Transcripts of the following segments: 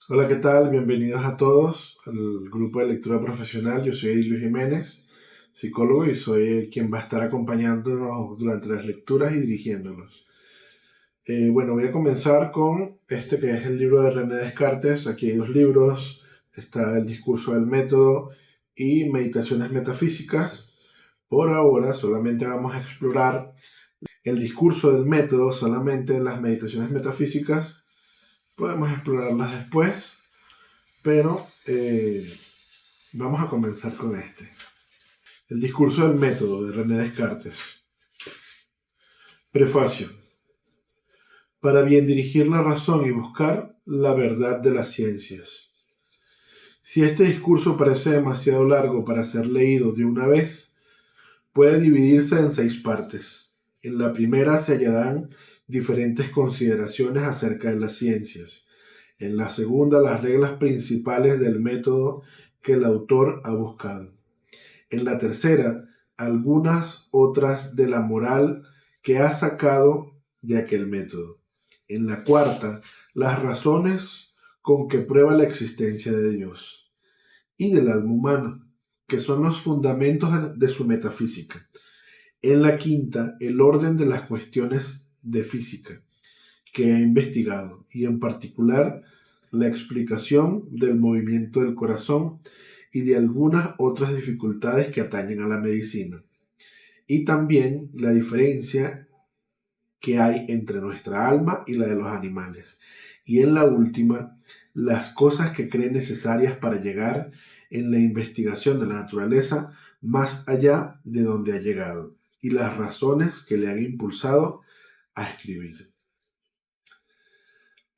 Hola, ¿qué tal? Bienvenidos a todos al grupo de lectura profesional. Yo soy Luis Jiménez, psicólogo, y soy quien va a estar acompañándonos durante las lecturas y dirigiéndolos. Bueno, voy a comenzar con este que es el libro de René Descartes. Aquí hay dos libros. Está El discurso del método y Meditaciones metafísicas. Por ahora solamente vamos a explorar el discurso del método, solamente las meditaciones metafísicas. Podemos explorarlas después, pero vamos a comenzar con este. El discurso del método de René Descartes. Prefacio. Para bien dirigir la razón y buscar la verdad de las ciencias. Si este discurso parece demasiado largo para ser leído de una vez, puede dividirse en 6 partes. En la primera se hallarán diferentes consideraciones acerca de las ciencias. En la segunda, las reglas principales del método que el autor ha buscado. En la tercera, algunas otras de la moral que ha sacado de aquel método. En la cuarta, las razones con que prueba la existencia de Dios y del alma humana, que son los fundamentos de su metafísica. En la quinta, el orden de las cuestiones de física que ha investigado y en particular la explicación del movimiento del corazón y de algunas otras dificultades que atañen a la medicina. Y también la diferencia que hay entre nuestra alma y la de los animales. Y en la última, las cosas que cree necesarias para llegar en la investigación de la naturaleza más allá de donde ha llegado y las razones que le han impulsado a escribir.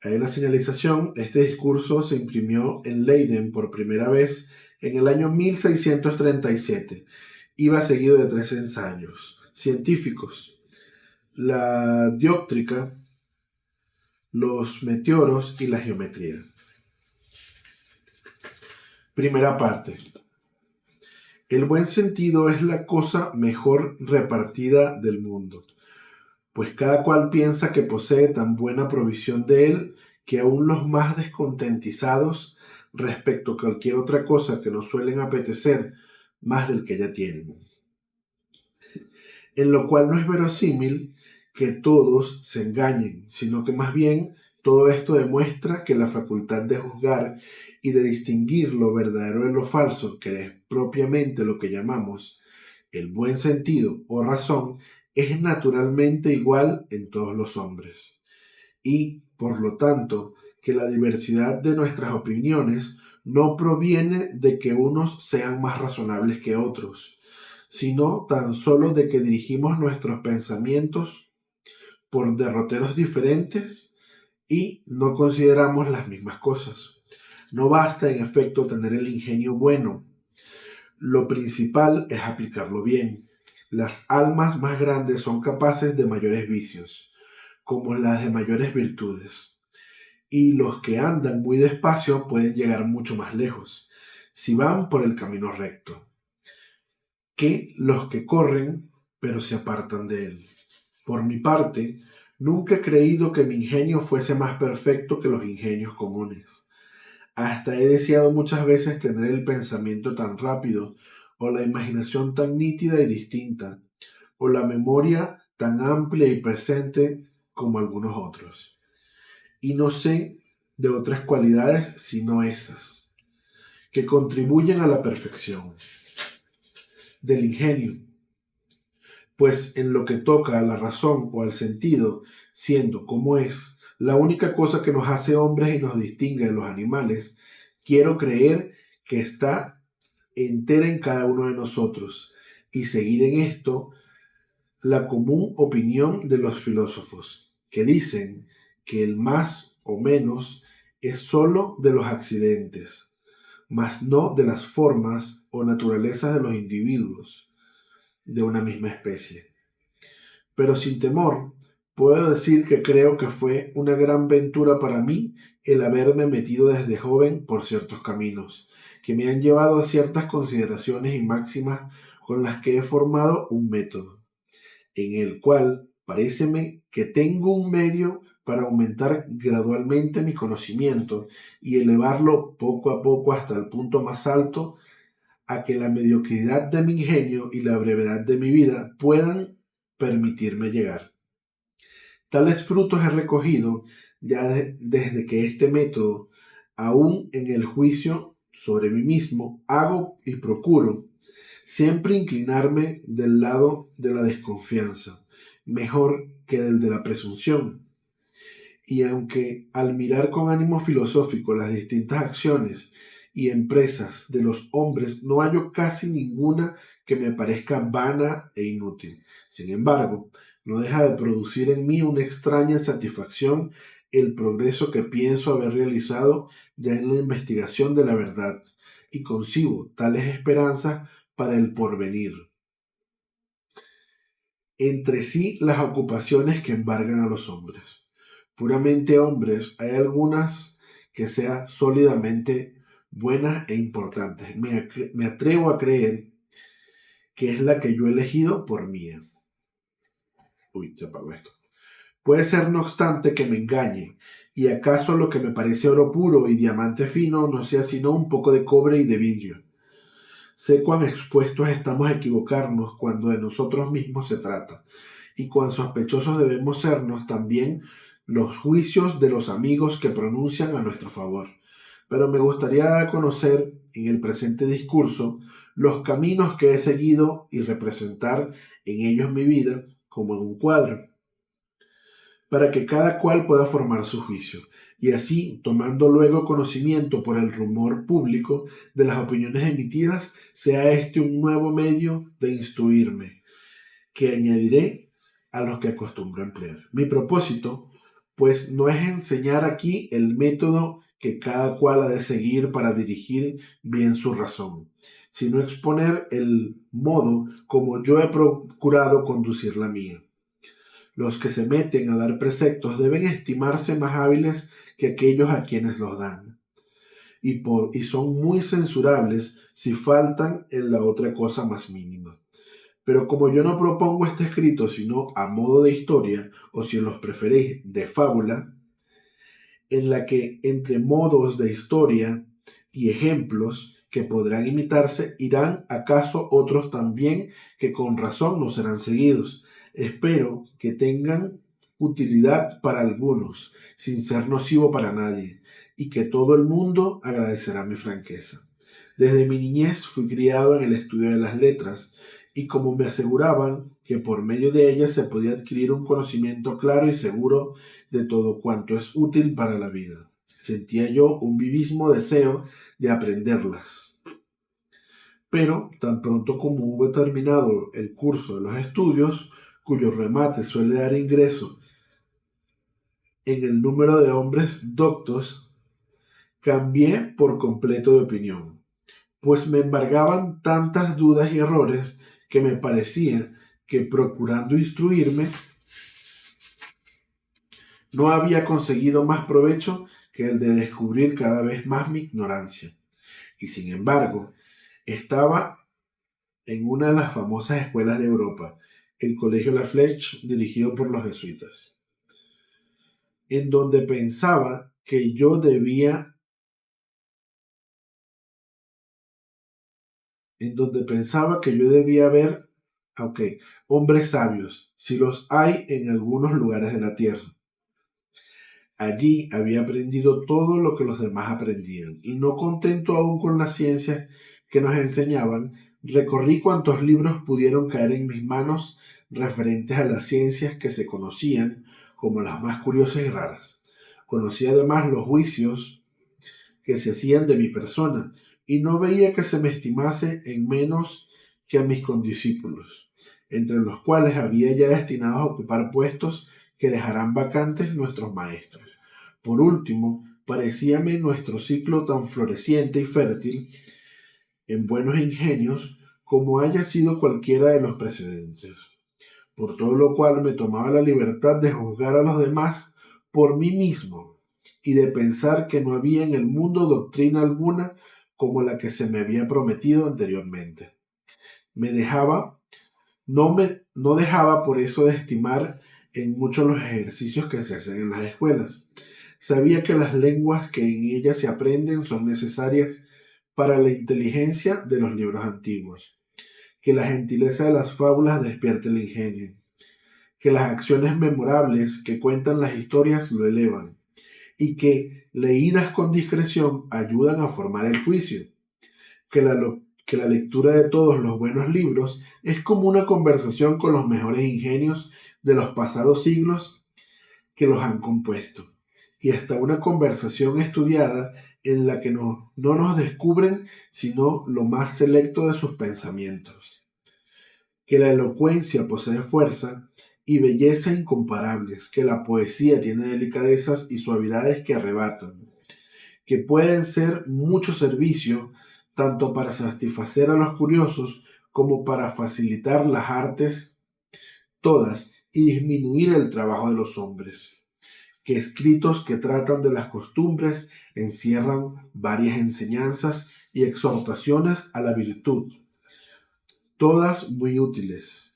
Hay una señalización. Este discurso se imprimió en Leiden por primera vez en el año 1637. Iba seguido de 3 ensayos científicos: la dióptrica, los meteoros y la geometría. Primera parte. El buen sentido es la cosa mejor repartida del mundo, pues cada cual piensa que posee tan buena provisión de él que aun los más descontentizados respecto a cualquier otra cosa que no suelen apetecer más del que ya tienen. En lo cual no es verosímil que todos se engañen, sino que más bien todo esto demuestra que la facultad de juzgar y de distinguir lo verdadero de lo falso, que es propiamente lo que llamamos el buen sentido o razón, es naturalmente igual en todos los hombres. Y, por lo tanto, que la diversidad de nuestras opiniones no proviene de que unos sean más razonables que otros, sino tan solo de que dirigimos nuestros pensamientos por derroteros diferentes y no consideramos las mismas cosas. No basta, en efecto, tener el ingenio bueno. Lo principal es aplicarlo bien. Las almas más grandes son capaces de mayores vicios, como las de mayores virtudes. Y los que andan muy despacio pueden llegar mucho más lejos, si van por el camino recto, que los que corren, pero se apartan de él. Por mi parte, nunca he creído que mi ingenio fuese más perfecto que los ingenios comunes. Hasta he deseado muchas veces tener el pensamiento tan rápido, o la imaginación tan nítida y distinta, o la memoria tan amplia y presente como algunos otros. Y no sé de otras cualidades sino esas, que contribuyen a la perfección del ingenio, pues en lo que toca a la razón o al sentido, siendo como es la única cosa que nos hace hombres y nos distingue de los animales, quiero creer que está entera en cada uno de nosotros y seguir en esto la común opinión de los filósofos, que dicen que el más o menos es sólo de los accidentes, mas no de las formas o naturalezas de los individuos de una misma especie. Pero sin temor, puedo decir que creo que fue una gran ventura para mí el haberme metido desde joven por ciertos caminos, que me han llevado a ciertas consideraciones y máximas con las que he formado un método, en el cual paréceme que tengo un medio para aumentar gradualmente mi conocimiento y elevarlo poco a poco hasta el punto más alto a que la mediocridad de mi ingenio y la brevedad de mi vida puedan permitirme llegar. Tales frutos he recogido desde que este método, aún en el juicio sobre mí mismo, hago y procuro siempre inclinarme del lado de la desconfianza, mejor que del de la presunción. Y aunque al mirar con ánimo filosófico las distintas acciones y empresas de los hombres no hallo casi ninguna que me parezca vana e inútil, sin embargo, no deja de producir en mí una extraña satisfacción el progreso que pienso haber realizado ya en la investigación de la verdad, y concibo tales esperanzas para el porvenir. Entre sí las ocupaciones que embargan a los hombres. Puramente hombres, hay algunas que sean sólidamente buenas e importantes. Me atrevo a creer que es la que yo he elegido por mía. Uy, se apagó esto. Puede ser, no obstante, que me engañe, y acaso lo que me parece oro puro y diamante fino no sea sino un poco de cobre y de vidrio. Sé cuán expuestos estamos a equivocarnos cuando de nosotros mismos se trata, y cuán sospechosos debemos sernos también los juicios de los amigos que pronuncian a nuestro favor. Pero me gustaría dar a conocer en el presente discurso los caminos que he seguido y representar en ellos mi vida como en un cuadro, para que cada cual pueda formar su juicio, y así, tomando luego conocimiento por el rumor público de las opiniones emitidas, sea este un nuevo medio de instruirme, que añadiré a los que acostumbro emplear. Mi propósito, pues, no es enseñar aquí el método que cada cual ha de seguir para dirigir bien su razón, sino exponer el modo como yo he procurado conducir la mía. Los que se meten a dar preceptos deben estimarse más hábiles que aquellos a quienes los dan, y son muy censurables si faltan en la otra cosa más mínima. Pero como yo no propongo este escrito sino a modo de historia, o si los preferéis de fábula, en la que entre modos de historia y ejemplos que podrán imitarse, irán acaso otros también que con razón no serán seguidos. Espero que tengan utilidad para algunos, sin ser nocivo para nadie, y que todo el mundo agradecerá mi franqueza. Desde mi niñez fui criado en el estudio de las letras, y como me aseguraban que por medio de ellas se podía adquirir un conocimiento claro y seguro de todo cuanto es útil para la vida, sentía yo un vivísimo deseo de aprenderlas. Pero tan pronto como hube terminado el curso de los estudios, cuyo remate suele dar ingreso en el número de hombres doctos, cambié por completo de opinión, pues me embargaban tantas dudas y errores que me parecía que procurando instruirme no había conseguido más provecho que el de descubrir cada vez más mi ignorancia. Y sin embargo, estaba en una de las famosas escuelas de Europa, el Colegio La Flèche, dirigido por los jesuitas, en donde pensaba que yo debía, ver, hombres sabios, si los hay en algunos lugares de la tierra. Allí había aprendido todo lo que los demás aprendían, y no contento aún con las ciencias que nos enseñaban, recorrí cuantos libros pudieron caer en mis manos referentes a las ciencias que se conocían como las más curiosas y raras. Conocí además los juicios que se hacían de mi persona, y no veía que se me estimase en menos que a mis condiscípulos, entre los cuales había ya destinados a ocupar puestos que dejarán vacantes nuestros maestros. Por último, parecíame nuestro ciclo tan floreciente y fértil en buenos ingenios como haya sido cualquiera de los precedentes, por todo lo cual me tomaba la libertad de juzgar a los demás por mí mismo y de pensar que no había en el mundo doctrina alguna como la que se me había prometido anteriormente. No dejaba por eso de estimar en muchos de los ejercicios que se hacen en las escuelas. Sabía que las lenguas que en ellas se aprenden son necesarias para la inteligencia de los libros antiguos, que la gentileza de las fábulas despierte el ingenio, que las acciones memorables que cuentan las historias lo elevan, y que, leídas con discreción, ayudan a formar el juicio, que la lectura de todos los buenos libros es como una conversación con los mejores ingenios de los pasados siglos que los han compuesto, y hasta una conversación estudiada en la que no nos descubren sino lo más selecto de sus pensamientos, que la elocuencia posee fuerza y belleza incomparables, que la poesía tiene delicadezas y suavidades que arrebatan, que pueden ser mucho servicio tanto para satisfacer a los curiosos como para facilitar las artes todas y disminuir el trabajo de los hombres, que escritos que tratan de las costumbres encierran varias enseñanzas y exhortaciones a la virtud, todas muy útiles,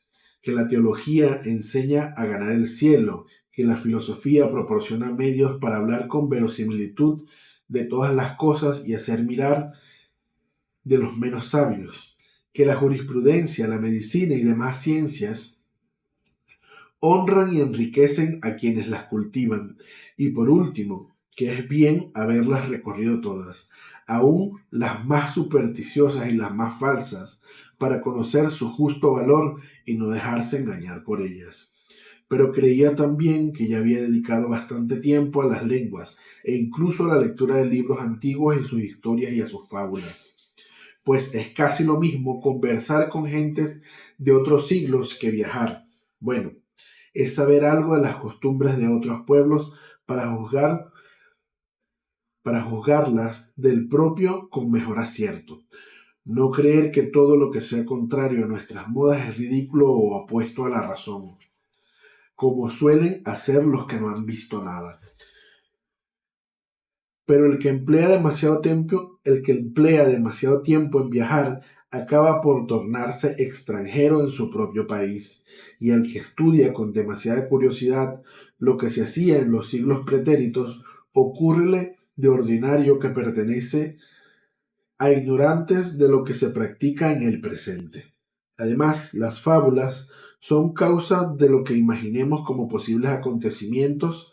que la teología enseña a ganar el cielo, que la filosofía proporciona medios para hablar con verosimilitud de todas las cosas y hacer mirar de los menos sabios, que la jurisprudencia, la medicina y demás ciencias honran y enriquecen a quienes las cultivan, y por último, que es bien haberlas recorrido todas, aun las más supersticiosas y las más falsas, para conocer su justo valor y no dejarse engañar por ellas. Pero creía también que ya había dedicado bastante tiempo a las lenguas e incluso a la lectura de libros antiguos y sus historias y a sus fábulas, pues es casi lo mismo conversar con gentes de otros siglos que viajar. Bueno, es saber algo de las costumbres de otros pueblos para juzgar, para juzgarlas del propio con mejor acierto. No creer que todo lo que sea contrario a nuestras modas es ridículo o opuesto a la razón, como suelen hacer los que no han visto nada. Pero el que emplea demasiado tiempo en viajar acaba por tornarse extranjero en su propio país, y el que estudia con demasiada curiosidad lo que se hacía en los siglos pretéritos, ocurrele de ordinario que pertenece a ignorantes de lo que se practica en el presente. Además, las fábulas son causa de lo que imaginemos como posibles acontecimientos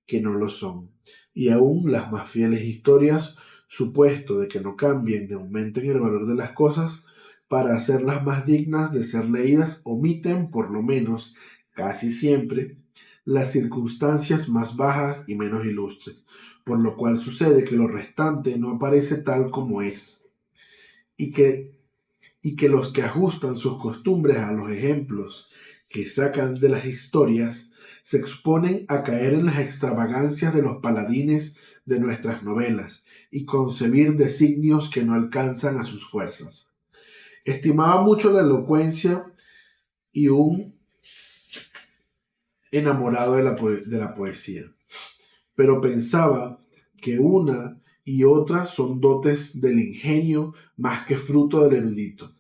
que no lo son, y aún las más fieles historias, supuesto de que no cambien ni aumenten el valor de las cosas, para hacerlas más dignas de ser leídas, omiten, por lo menos, casi siempre, las circunstancias más bajas y menos ilustres, por lo cual sucede que lo restante no aparece tal como es, y que los que ajustan sus costumbres a los ejemplos que sacan de las historias se exponen a caer en las extravagancias de los paladines de nuestras novelas y concebir designios que no alcanzan a sus fuerzas. Estimaba mucho la elocuencia y un enamorado de la poesía, pero pensaba que una y otra son dotes del ingenio más que fruto del erudito.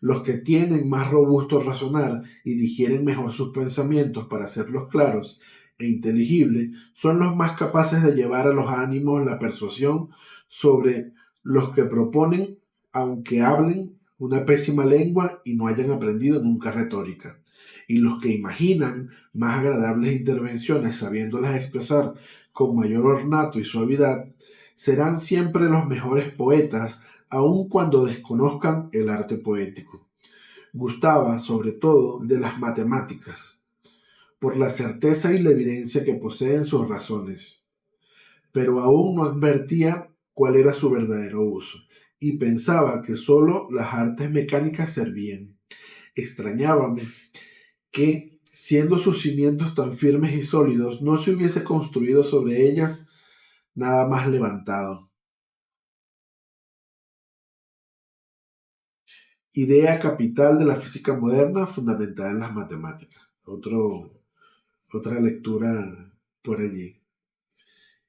Los que tienen más robusto razonar y digieren mejor sus pensamientos para hacerlos claros e inteligibles son los más capaces de llevar a los ánimos la persuasión sobre los que proponen, aunque hablen una pésima lengua y no hayan aprendido nunca retórica. Y los que imaginan más agradables intervenciones sabiéndolas expresar con mayor ornato y suavidad, serán siempre los mejores poetas aun cuando desconozcan el arte poético. Gustaba, sobre todo, de las matemáticas, por la certeza y la evidencia que poseen sus razones, pero aún no advertía cuál era su verdadero uso, y pensaba que sólo las artes mecánicas servían. Extrañábame que, siendo sus cimientos tan firmes y sólidos, no se hubiese construido sobre ellas nada más levantado. Idea capital de la física moderna fundamentada en las matemáticas. Otra lectura por allí.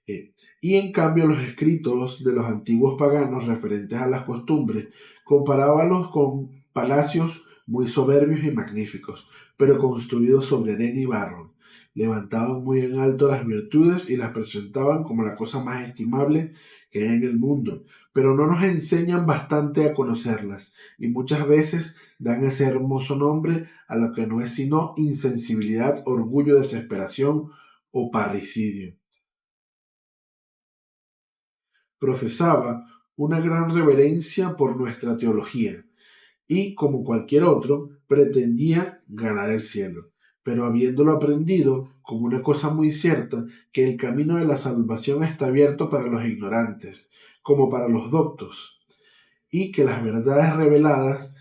Y en cambio los escritos de los antiguos paganos referentes a las costumbres comparábalos con palacios muy soberbios y magníficos, pero construidos sobre arena y barro, levantaban muy en alto las virtudes y las presentaban como la cosa más estimable que hay en el mundo, pero no nos enseñan bastante a conocerlas y muchas veces dan ese hermoso nombre a lo que no es sino insensibilidad, orgullo, desesperación o parricidio. Profesaba una gran reverencia por nuestra teología y, como cualquier otro, pretendía ganar el cielo, pero habiéndolo aprendido como una cosa muy cierta, que el camino de la salvación está abierto para los ignorantes, como para los doctos, y que las verdades reveladas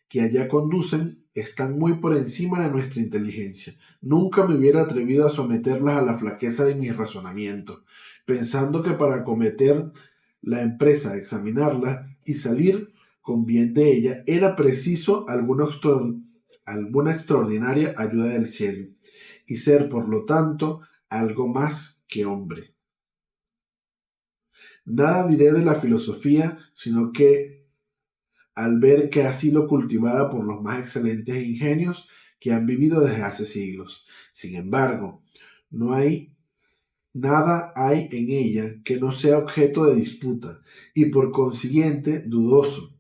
que allá conducen están muy por encima de nuestra inteligencia. Nunca me hubiera atrevido a someterlas a la flaqueza de mis razonamientos, pensando que para cometer la empresa de examinarla y salir con bien de ella era preciso alguna extraordinaria ayuda del cielo y ser, por lo tanto, algo más que hombre. Nada diré de la filosofía, sino que al ver que ha sido cultivada por los más excelentes ingenios que han vivido desde hace siglos. Sin embargo, no hay nada hay en ella que no sea objeto de disputa y por consiguiente dudoso.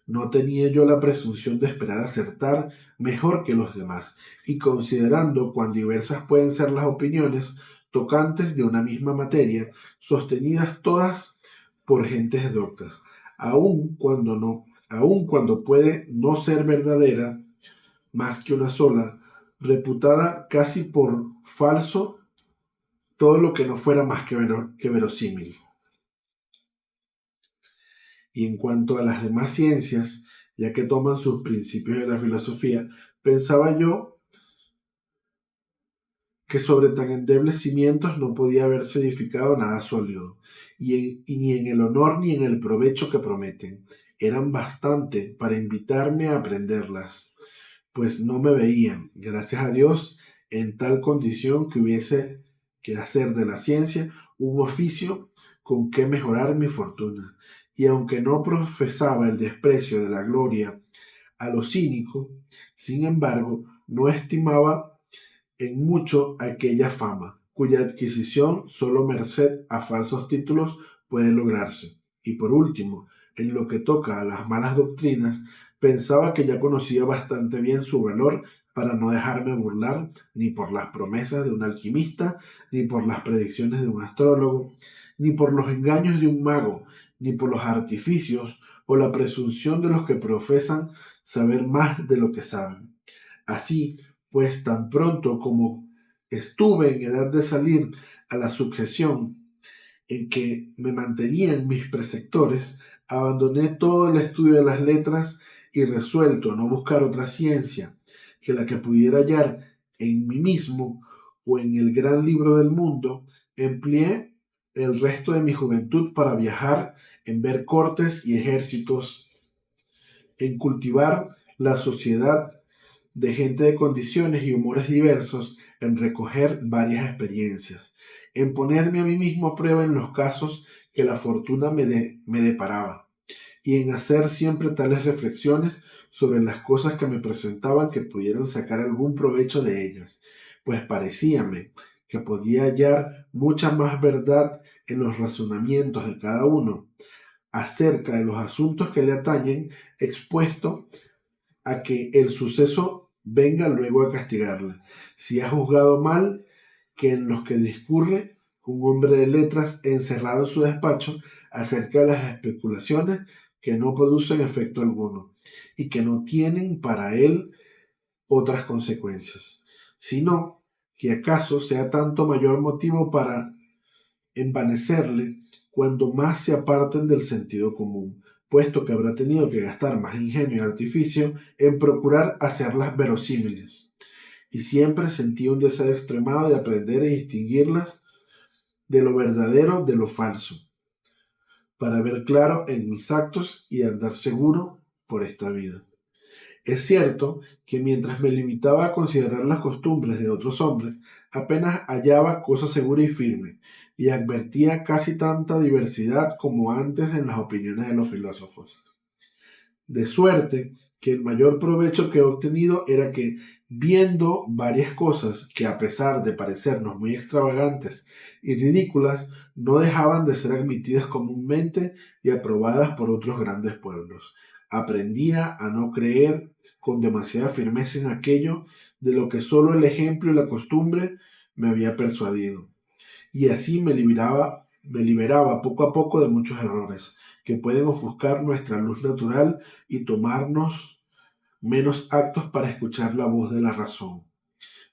No tenía yo la presunción de esperar acertar mejor que los demás, y considerando cuán diversas pueden ser las opiniones tocantes de una misma materia, sostenidas todas por gentes doctas, aun cuando puede no ser verdadera más que una sola, reputada casi por falso todo lo que no fuera más que verosímil. Y en cuanto a las demás ciencias, ya que toman sus principios de la filosofía, pensaba yo que sobre tan endebles cimientos no podía haberse edificado nada sólido, y ni en el honor ni en el provecho que prometen. Eran bastante para invitarme a aprenderlas, pues no me veían, gracias a Dios, en tal condición que hubiese que hacer de la ciencia un oficio con que mejorar mi fortuna. Y aunque no profesaba el desprecio de la gloria a lo cínico, sin embargo, no estimaba en mucho aquella fama, cuya adquisición solo merced a falsos títulos puede lograrse. Y por último, en lo que toca a las malas doctrinas, pensaba que ya conocía bastante bien su valor para no dejarme burlar ni por las promesas de un alquimista, ni por las predicciones de un astrólogo, ni por los engaños de un mago, ni por los artificios o la presunción de los que profesan saber más de lo que saben. Así, pues tan pronto como estuve en edad de salir a la sujeción en que me mantenían mis preceptores, abandoné todo el estudio de las letras y resuelto a no buscar otra ciencia que la que pudiera hallar en mí mismo o en el gran libro del mundo, empleé el resto de mi juventud para viajar, en ver cortes y ejércitos, en cultivar la sociedad de gente de condiciones y humores diversos, en recoger varias experiencias, en ponerme a mí mismo a prueba en los casos que la fortuna me deparaba, y en hacer siempre tales reflexiones sobre las cosas que me presentaban que pudieran sacar algún provecho de ellas, pues parecíame que podía hallar mucha más verdad en los razonamientos de cada uno acerca de los asuntos que le atañen, expuesto a que el suceso venga luego a castigarle. Si ha juzgado mal, que en los que discurre un hombre de letras encerrado en su despacho acerca de las especulaciones que no producen efecto alguno y que no tienen para él otras consecuencias, sino que acaso sea tanto mayor motivo para envanecerle cuando más se aparten del sentido común, puesto que habrá tenido que gastar más ingenio y artificio en procurar hacerlas verosímiles. Y siempre sentí un deseo extremado de aprender a distinguirlas de lo verdadero de lo falso, para ver claro en mis actos y andar seguro por esta vida. Es cierto que mientras me limitaba a considerar las costumbres de otros hombres, apenas hallaba cosa segura y firme, y advertía casi tanta diversidad como antes en las opiniones de los filósofos. De suerte que el mayor provecho que he obtenido era que viendo varias cosas que a pesar de parecernos muy extravagantes y ridículas, no dejaban de ser admitidas comúnmente y aprobadas por otros grandes pueblos. Aprendía a no creer con demasiada firmeza en aquello de lo que solo el ejemplo y la costumbre me había persuadido. Y así me liberaba poco a poco de muchos errores que pueden ofuscar nuestra luz natural y tomarnos menos actos para escuchar la voz de la razón.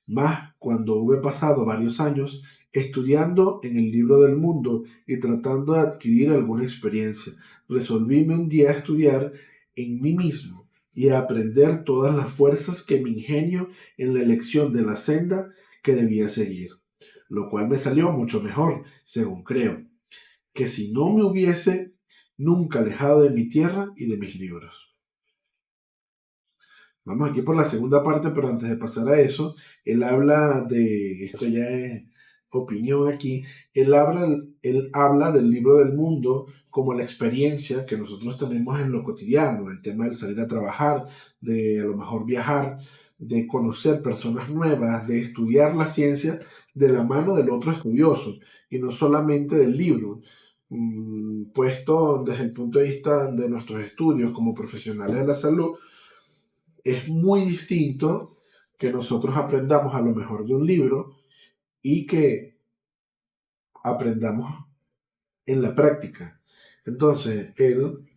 Mas cuando hube pasado varios años estudiando en el libro del mundo y tratando de adquirir alguna experiencia, resolvíme un día a estudiar en mí mismo y a aprender todas las fuerzas que mi ingenio en la elección de la senda que debía seguir, lo cual me salió mucho mejor, según creo, que si no me hubiese nunca alejado de mi tierra y de mis libros. Vamos aquí por la segunda parte, pero antes de pasar a eso, él habla de, esto ya es opinión aquí, él habla del libro del mundo como la experiencia que nosotros tenemos en lo cotidiano, el tema del salir a trabajar, de a lo mejor viajar, de conocer personas nuevas, de estudiar la ciencia de la mano del otro estudioso y no solamente del libro. Puesto desde el punto de vista de nuestros estudios como profesionales de la salud, es muy distinto que nosotros aprendamos a lo mejor de un libro y que aprendamos en la práctica. Entonces, él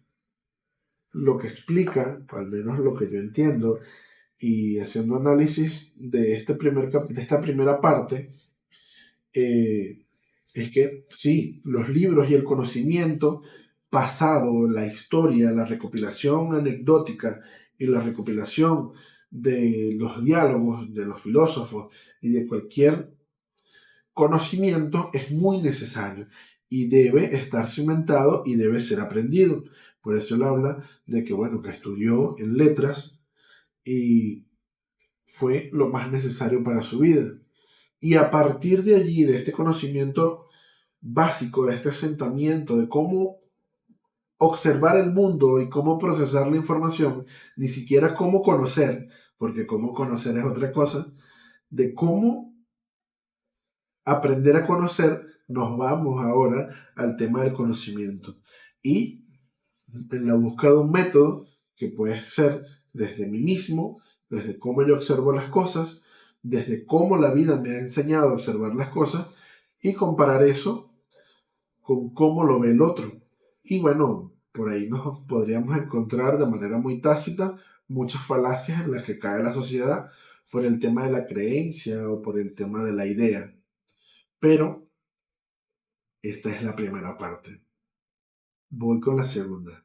lo que explica, al menos lo que yo entiendo, y haciendo análisis de, de esta primera parte, eh, es que sí, los libros y el conocimiento pasado, la historia, la recopilación anecdótica y la recopilación de los diálogos de los filósofos y de cualquier conocimiento es muy necesario y debe estar cimentado y debe ser aprendido. Por eso él habla de que, bueno, que estudió en letras y fue lo más necesario para su vida. Y a partir de allí, de este conocimiento básico, de este asentamiento, de cómo observar el mundo y cómo procesar la información, ni siquiera cómo conocer, porque cómo conocer es otra cosa, de cómo aprender a conocer, nos vamos ahora al tema del conocimiento. Y en la búsqueda de un método que puede ser desde mí mismo, desde cómo yo observo las cosas, desde cómo la vida me ha enseñado a observar las cosas y comparar eso con cómo lo ve el otro. Y bueno, por ahí nos podríamos encontrar de manera muy tácita muchas falacias en las que cae la sociedad por el tema de la creencia o por el tema de la idea. Pero esta es la primera parte. Voy con la segunda.